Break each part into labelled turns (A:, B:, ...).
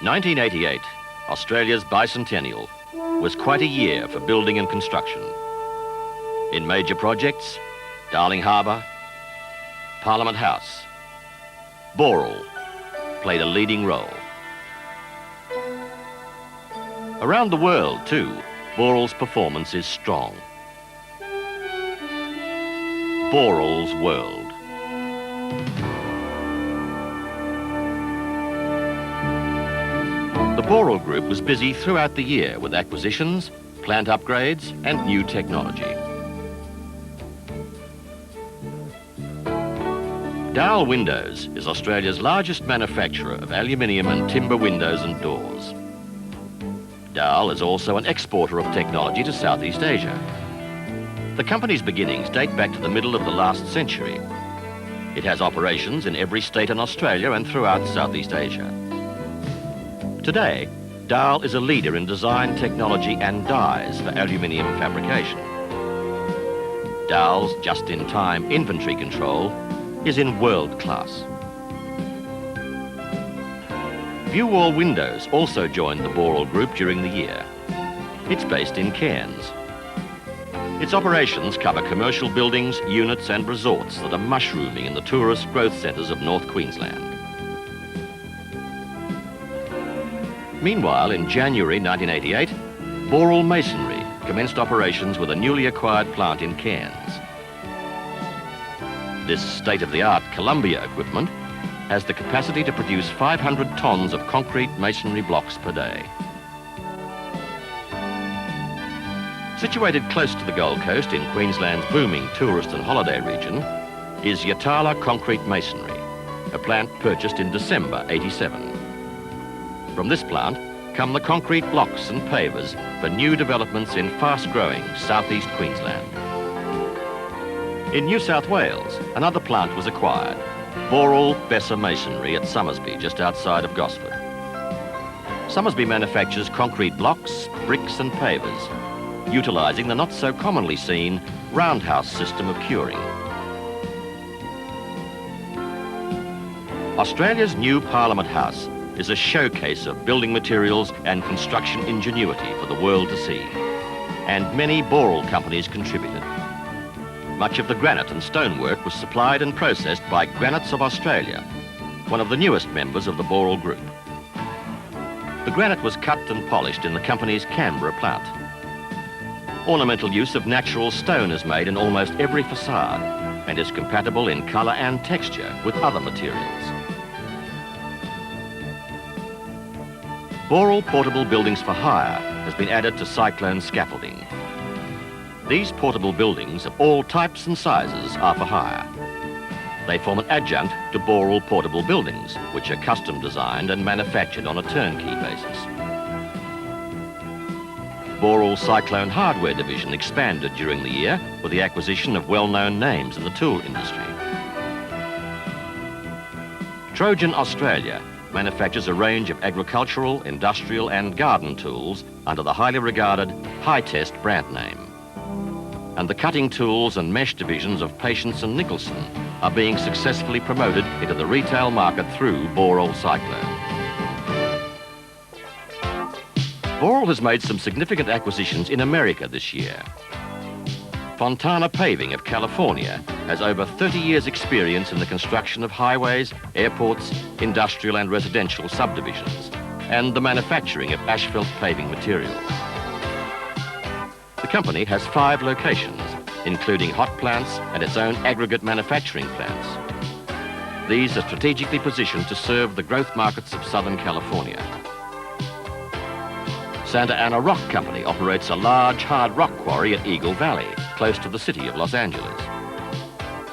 A: 1988, Australia's bicentennial, was quite a year for building and construction. In major projects, Darling Harbour, Parliament House, Boral played a leading role. Around the world, too, Boral's performance is strong. Boral's World. The Boral Group was busy throughout the year with acquisitions, plant upgrades and new technology. Boral Windows is Australia's largest manufacturer of aluminium and timber windows and doors. Boral is also an exporter of technology to Southeast Asia. The company's beginnings date back to the middle of the last century. It has operations in every state in Australia and throughout Southeast Asia. Today, Boral is a leader in design, technology and dyes for aluminium fabrication. Boral's just-in-time inventory control is in world class. View Wall Windows also joined the Boral Group during the year. It's based in Cairns. Its operations cover commercial buildings, units and resorts that are mushrooming in the tourist growth centres of North Queensland. Meanwhile, in January 1988, Boral Masonry commenced operations with a newly acquired plant in Cairns. This state-of-the-art Columbia equipment has the capacity to produce 500 tonnes of concrete masonry blocks per day. Situated close to the Gold Coast in Queensland's booming tourist and holiday region is Yatala Concrete Masonry, a plant purchased in December '87. From this plant come the concrete blocks and pavers for new developments in fast-growing southeast Queensland. In New South Wales, another plant was acquired, Boral Besser Masonry at Somersby, just outside of Gosford. Somersby manufactures concrete blocks, bricks and pavers, utilising the not-so-commonly seen roundhouse system of curing. Australia's new Parliament House is a showcase of building materials and construction ingenuity for the world to see, and many Boral companies contributed. Much of the granite and stonework was supplied and processed by Granites of Australia, one of the newest members of the Boral Group. The granite was cut and polished in the company's Canberra plant. Ornamental use of natural stone is made in almost every facade and is compatible in colour and texture with other materials. Boral Portable Buildings for Hire has been added to cyclone scaffolding. These portable buildings of all types and sizes are for hire. They form an adjunct to Boral Portable Buildings, which are custom designed and manufactured on a turnkey basis. Boral Cyclone Hardware division expanded during the year with the acquisition of well-known names in the tool industry. Trojan Australia manufactures a range of agricultural, industrial and garden tools under the highly regarded High-Test brand name. And the cutting tools and mesh divisions of Patience and Nicholson are being successfully promoted into the retail market through Boral Cyclone. Boral has made some significant acquisitions in America this year. Fontana Paving of California has over 30 years' experience in the construction of highways, airports, industrial and residential subdivisions, and the manufacturing of asphalt paving materials. The company has 5 locations, including hot plants and its own aggregate manufacturing plants. These are strategically positioned to serve the growth markets of Southern California. Santa Ana Rock Company operates a large hard rock quarry at Eagle Valley, close to the city of Los Angeles.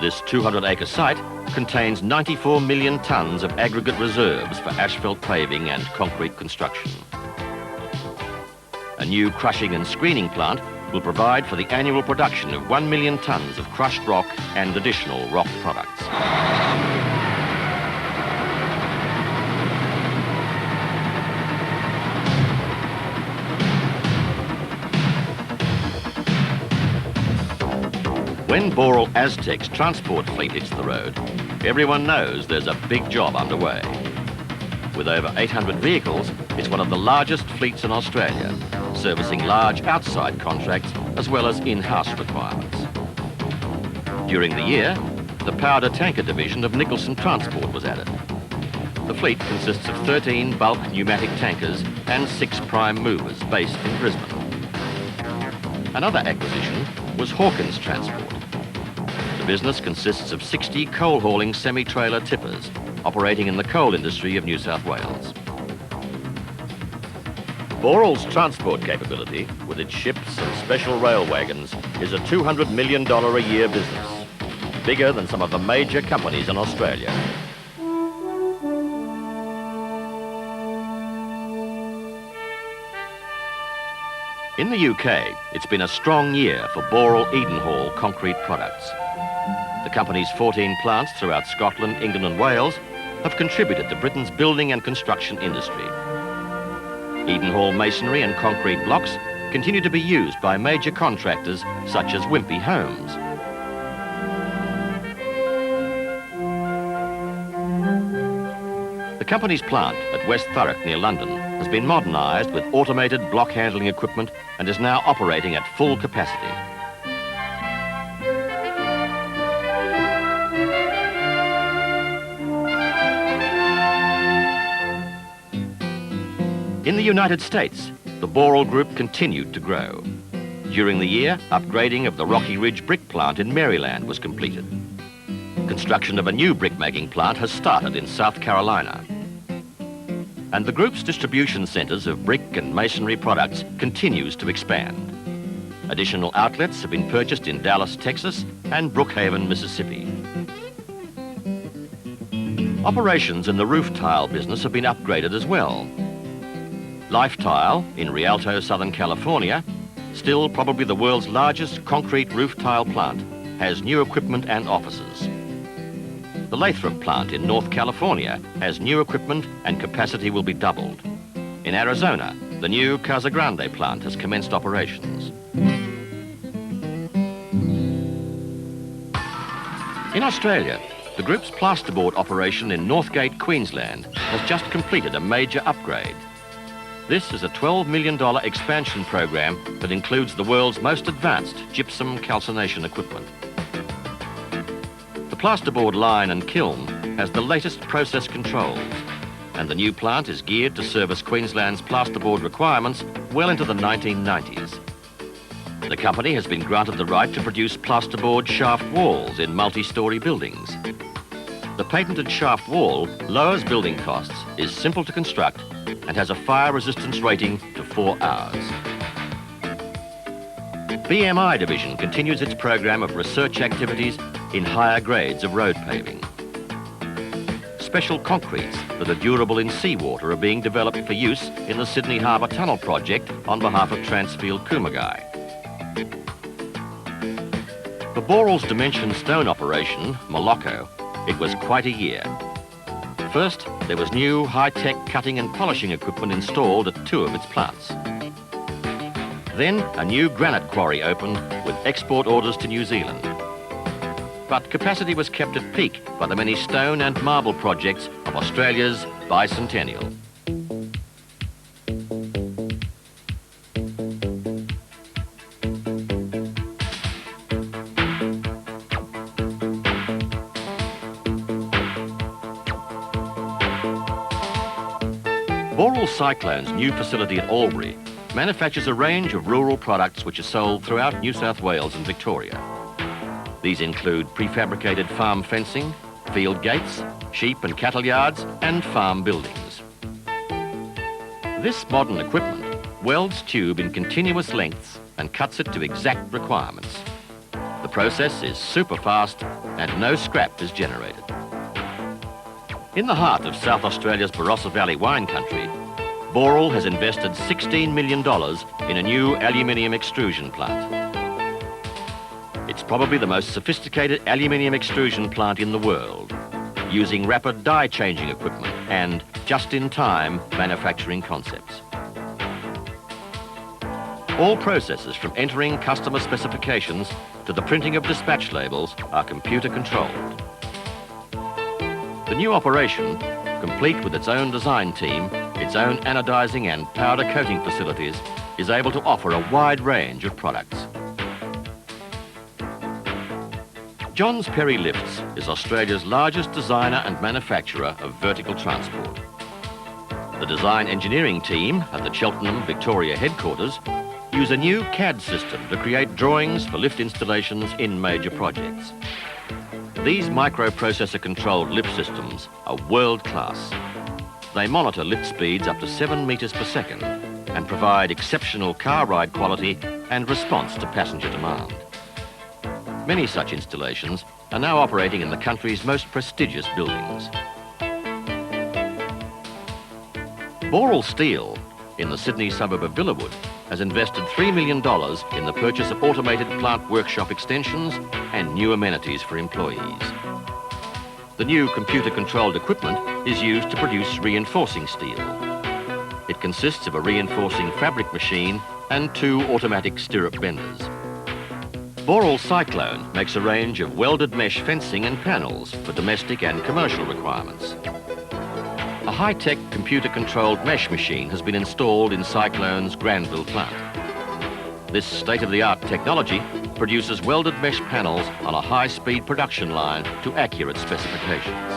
A: This 200-acre site contains 94 million tonnes of aggregate reserves for asphalt paving and concrete construction. A new crushing and screening plant will provide for the annual production of 1 million tonnes of crushed rock and additional rock products. When Boral Aztec's transport fleet hits the road, everyone knows there's a big job underway. With over 800 vehicles, it's one of the largest fleets in Australia, servicing large outside contracts as well as in-house requirements. During the year, the powder tanker division of Nicholson Transport was added. The fleet consists of 13 bulk pneumatic tankers and 6 prime movers based in Brisbane. Another acquisition was Hawkins Transport. The business consists of 60 coal-hauling semi-trailer tippers operating in the coal industry of New South Wales. Boral's transport capability, with its ships and special rail wagons, is a $200 million a year business, bigger than some of the major companies in Australia. In the UK, it's been a strong year for Boral Edenhall concrete products. The company's 14 plants throughout Scotland, England and Wales have contributed to Britain's building and construction industry. Edenhall masonry and concrete blocks continue to be used by major contractors such as Wimpey Homes. The company's plant at West Thurrock near London has been modernised with automated block handling equipment and is now operating at full capacity. In the United States, the Boral Group continued to grow. During the year, upgrading of the Rocky Ridge brick plant in Maryland was completed. Construction of a new brick-making plant has started in South Carolina. And the group's distribution centres of brick and masonry products continues to expand. Additional outlets have been purchased in Dallas, Texas and Brookhaven, Mississippi. Operations in the roof tile business have been upgraded as well. Life Tile in Rialto, Southern California, still probably the world's largest concrete roof tile plant, has new equipment and offices. The Lathrop plant in North California has new equipment and capacity will be doubled. In Arizona, the new Casa Grande plant has commenced operations. In Australia, the group's plasterboard operation in Northgate, Queensland, has just completed a major upgrade. This is a $12 million expansion program that includes the world's most advanced gypsum calcination equipment. The plasterboard line and kiln has the latest process controls, and the new plant is geared to service Queensland's plasterboard requirements well into the 1990s. The company has been granted the right to produce plasterboard shaft walls in multi-storey buildings. The patented shaft wall lowers building costs, is simple to construct, and has a fire resistance rating to 4 hours. BMI division continues its program of research activities in higher grades of road paving. Special concretes that are durable in seawater are being developed for use in the Sydney Harbour Tunnel project on behalf of Transfield Kumagai. For Boral's Dimension Stone operation, Moloko, it was quite a year. First, there was new high-tech cutting and polishing equipment installed at 2 of its plants. Then, a new granite quarry opened with export orders to New Zealand. But capacity was kept at peak by the many stone and marble projects of Australia's Bi-Centenial. Boral Cyclone's new facility at Albury manufactures a range of rural products which are sold throughout New South Wales and Victoria. These include prefabricated farm fencing, field gates, sheep and cattle yards, and farm buildings. This modern equipment welds tube in continuous lengths and cuts it to exact requirements. The process is super fast and no scrap is generated. In the heart of South Australia's Barossa Valley wine country, Boral has invested $16 million in a new aluminium extrusion plant. It's probably the most sophisticated aluminium extrusion plant in the world, using rapid die changing equipment and just-in-time manufacturing concepts. All processes from entering customer specifications to the printing of dispatch labels are computer controlled. The new operation complete with its own design team, its own anodizing and powder coating facilities, is able to offer a wide range of products. Johns Perry Lifts is Australia's largest designer and manufacturer of vertical transport. The design engineering team at the Cheltenham, Victoria headquarters use a new CAD system to create drawings for lift installations in major projects. These microprocessor-controlled lift systems are world-class. They monitor lift speeds up to 7 metres per second and provide exceptional car ride quality and response to passenger demand. Many such installations are now operating in the country's most prestigious buildings. Boral Steel, in the Sydney suburb of Villawood, has invested $3 million in the purchase of automated plant workshop extensions and new amenities for employees. The new computer-controlled equipment is used to produce reinforcing steel. It consists of a reinforcing fabric machine and 2 automatic stirrup benders. Boral Cyclone makes a range of welded mesh fencing and panels for domestic and commercial requirements. A high-tech computer-controlled mesh machine has been installed in Cyclone's Granville plant. This state-of-the-art technology produces welded mesh panels on a high-speed production line to accurate specifications.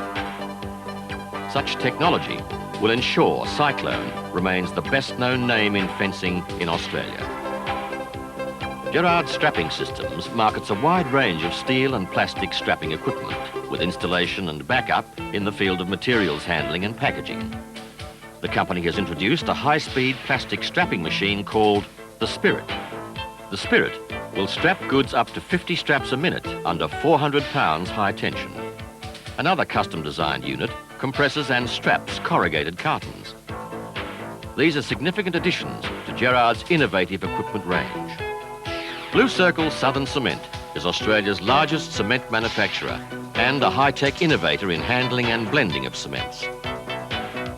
A: Such technology will ensure Cyclone remains the best-known name in fencing in Australia. Gerard Strapping Systems markets a wide range of steel and plastic strapping equipment with installation and backup in the field of materials handling and packaging. The company has introduced a high-speed plastic strapping machine called the Spirit. The Spirit will strap goods up to 50 straps a minute under 400 pounds high tension. Another custom-designed unit compresses and straps corrugated cartons. These are significant additions to Gerard's innovative equipment range. Blue Circle Southern Cement is Australia's largest cement manufacturer and a high-tech innovator in handling and blending of cements.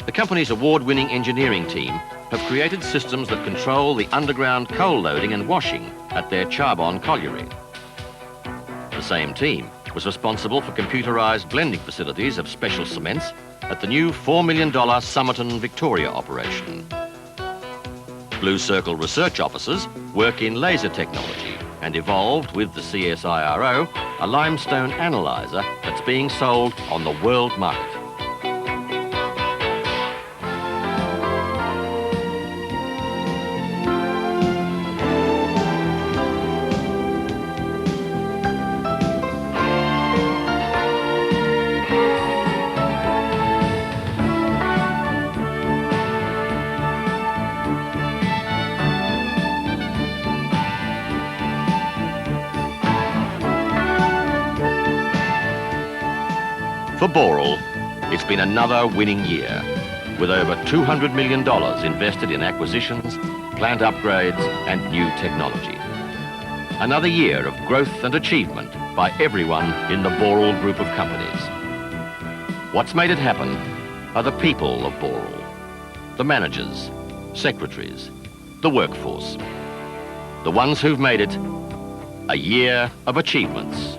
A: The company's award-winning engineering team have created systems that control the underground coal loading and washing at their Charbon colliery. The same team was responsible for computerised blending facilities of special cements at the new $4 million Somerton, Victoria operation. Blue Circle research officers work in laser technology and evolved with the CSIRO a limestone analyzer that's being sold on the world market. For Boral, it's been another winning year, with over $200 million invested in acquisitions, plant upgrades and new technology. Another year of growth and achievement by everyone in the Boral group of companies. What's made it happen are the people of Boral, the managers, secretaries, the workforce, the ones who've made it a year of achievements.